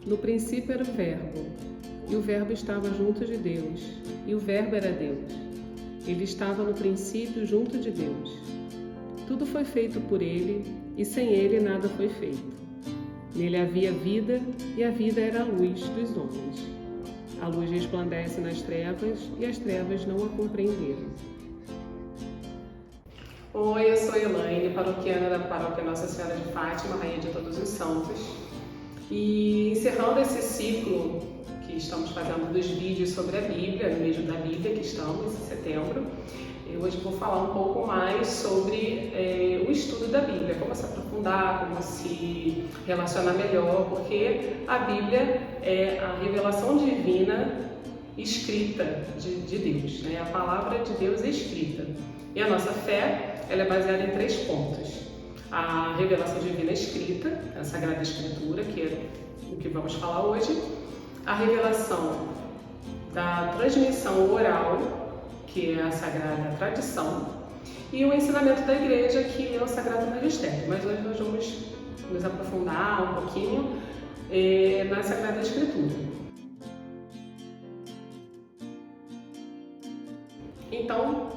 No princípio era o Verbo, e o Verbo estava junto de Deus, e o Verbo era Deus. Ele estava no princípio junto de Deus. Tudo foi feito por ele, e sem ele nada foi feito. Nele havia vida, e a vida era a luz dos homens. A luz resplandece nas trevas, e as trevas não a compreenderam. Oi, eu sou Elaine, paroquiana da Paróquia Nossa Senhora de Fátima, Rainha de Todos os Santos. E encerrando esse ciclo que estamos fazendo dos vídeos sobre a Bíblia, no mês da Bíblia que estamos, em setembro, eu hoje vou falar um pouco mais sobre o estudo da Bíblia, como se aprofundar, como se relacionar melhor, porque a Bíblia é a revelação divina escrita de Deus, né? A palavra de Deus escrita. E a nossa fé, ela é baseada em 3 pontos. A revelação divina escrita, a Sagrada Escritura, que é o que vamos falar hoje. A revelação da transmissão oral, que é a Sagrada Tradição. E o ensinamento da Igreja, que é o Sagrado Magistério. Mas hoje nós vamos nos aprofundar um pouquinho na Sagrada Escritura. Então,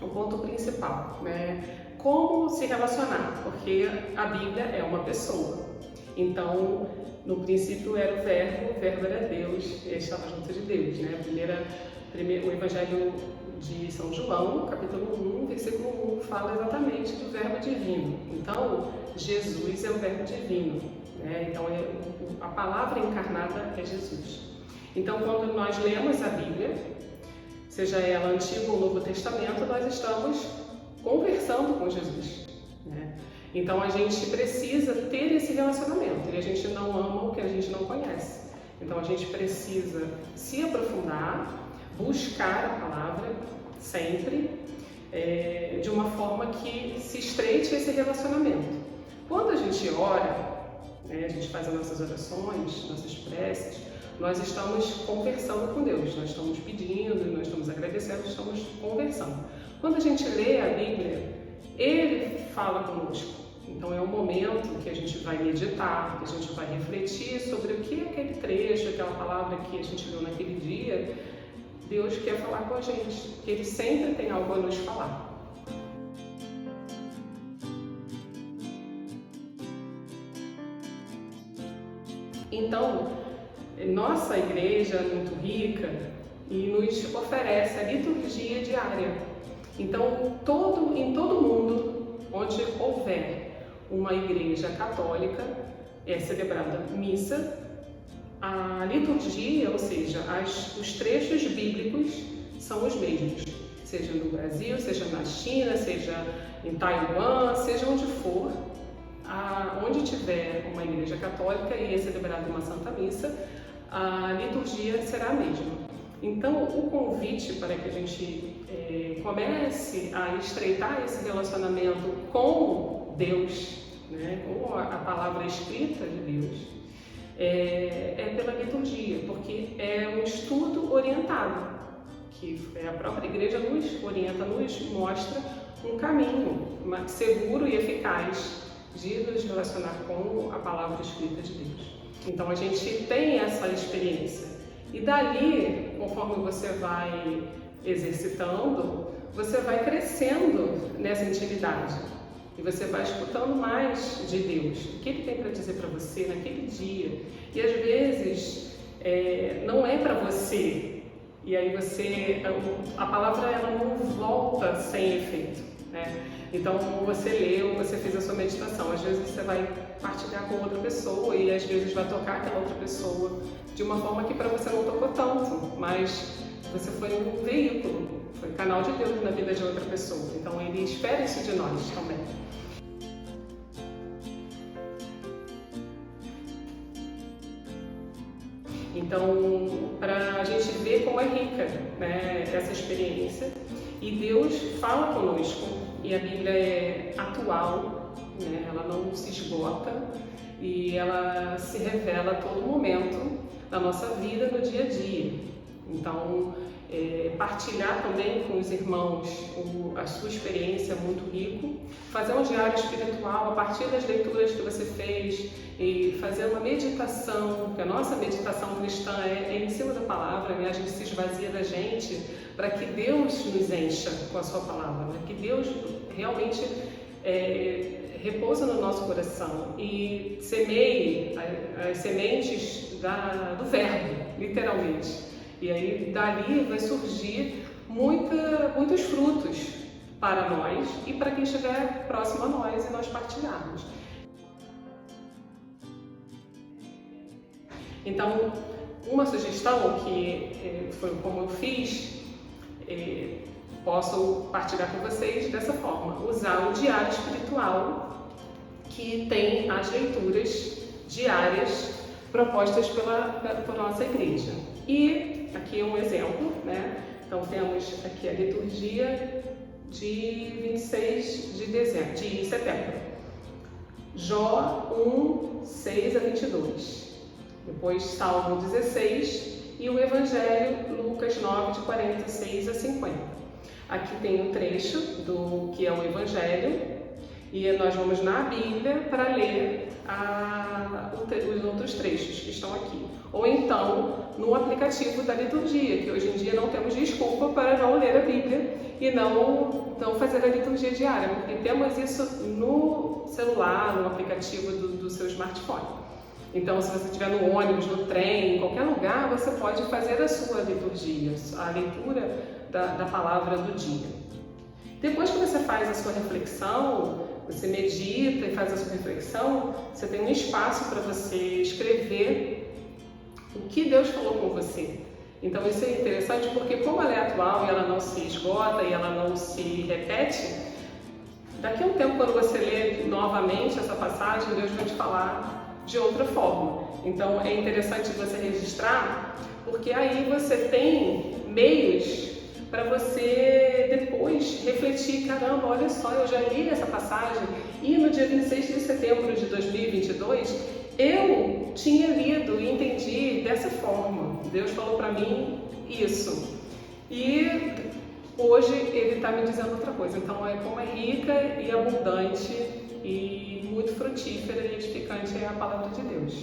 o ponto principal, né? Como se relacionar, porque a Bíblia é uma pessoa. Então, no princípio era o Verbo era Deus, e estava junto de Deus, né? O Evangelho de São João, capítulo 1, versículo 1, fala exatamente do Verbo divino. Então, Jesus é o Verbo divino, né? Então, a palavra encarnada é Jesus. Então, quando nós lemos a Bíblia, seja ela Antigo ou Novo Testamento, nós estamos conversando com Jesus, né? Então a gente precisa ter esse relacionamento e a gente não ama o que a gente não conhece. Então a gente precisa se aprofundar, buscar a palavra sempre, de uma forma que se estreite esse relacionamento. Quando a gente ora, né, a gente faz as nossas orações, nossas preces, nós estamos conversando com Deus, nós estamos pedindo, nós estamos agradecendo, estamos conversando. Quando a gente lê a Bíblia, Ele fala conosco. Então é um momento que a gente vai meditar, que a gente vai refletir sobre o que é aquele trecho, aquela palavra que a gente leu naquele dia. Deus quer falar com a gente, que Ele sempre tem algo a nos falar. Então, nossa igreja é muito rica e nos oferece a liturgia diária. Então, em todo mundo onde houver uma igreja católica, é celebrada missa, a liturgia, ou seja, os trechos bíblicos são os mesmos, seja no Brasil, seja na China, seja em Taiwan, seja onde for, onde tiver uma igreja católica e é celebrada uma Santa Missa, a liturgia será a mesma. Então, o convite para que a gente comece a estreitar esse relacionamento com Deus, né, com a palavra escrita de Deus, é pela liturgia, porque é um estudo orientado, que a própria igreja nos orienta, nos mostra um caminho seguro e eficaz de nos relacionar com a palavra escrita de Deus. Então, a gente tem essa experiência. E dali, conforme você vai exercitando, você vai crescendo nessa intimidade. E você vai escutando mais de Deus. O que Ele tem para dizer para você naquele dia. E às vezes, não é para você. E aí a palavra ela não volta sem efeito, né? Então, você leu, você fez a sua meditação. Às vezes você vai partilhar com outra pessoa e às vezes vai tocar aquela outra pessoa de uma forma que para você não tocou tanto, mas você foi um veículo, foi canal de Deus na vida de outra pessoa. Então Ele espera isso de nós também. Então, para a gente ver como é rica, né, essa experiência, e Deus fala conosco, e a Bíblia é atual, né, ela não se esgota, e ela se revela a todo momento na nossa vida, no dia a dia. Então, partilhar também com os irmãos a sua experiência é muito rico. Fazer um diário espiritual a partir das leituras que você fez e fazer uma meditação, porque a nossa meditação cristã é em cima da palavra, né? A gente se esvazia da gente para que Deus nos encha com a sua palavra, né? Que Deus realmente repousa no nosso coração e semeie as sementes do verbo, literalmente. E aí dali vai surgir muitos frutos para nós e para quem estiver próximo a nós e nós partilharmos. Então, uma sugestão que foi como eu fiz, posso partilhar com vocês dessa forma: usar o diário espiritual que tem as leituras diárias propostas por nossa igreja. E aqui é um exemplo, né? Então temos aqui a liturgia de 26 de setembro. Jó 1, 6 a 22. Depois Salmo 16 e o Evangelho Lucas 9, de 46 a 50. Aqui tem um trecho do que é o Evangelho e nós vamos na Bíblia para ler os outros trechos que estão aqui. Ou então no aplicativo da liturgia, que hoje em dia não temos desculpa para não ler a Bíblia e não fazer a liturgia diária, porque temos isso no celular, no aplicativo do seu smartphone. Então, se você estiver no ônibus, no trem, em qualquer lugar, você pode fazer a sua liturgia, a leitura da palavra do dia. Depois que você faz a sua reflexão, você medita e faz a sua reflexão, você tem um espaço para você escrever o que Deus falou com você. Então isso é interessante porque como ela é atual e ela não se esgota e ela não se repete, daqui a um tempo quando você lê novamente essa passagem, Deus vai te falar de outra forma. Então é interessante você registrar, porque aí você tem meios para você depois refletir: caramba, olha só, eu já li essa passagem e no dia 26 de setembro de 2022 eu tinha lido e entendi dessa forma. Deus falou para mim isso. E hoje Ele está me dizendo outra coisa. Então, como é rica e abundante e muito frutífera e edificante é a palavra de Deus.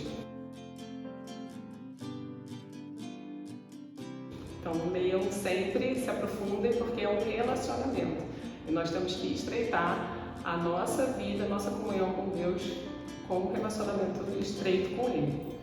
Então, leiam sempre, se aprofundem, porque é um relacionamento. E nós temos que estreitar a nossa vida, a nossa comunhão com Deus, com um relacionamento estreito com Ele.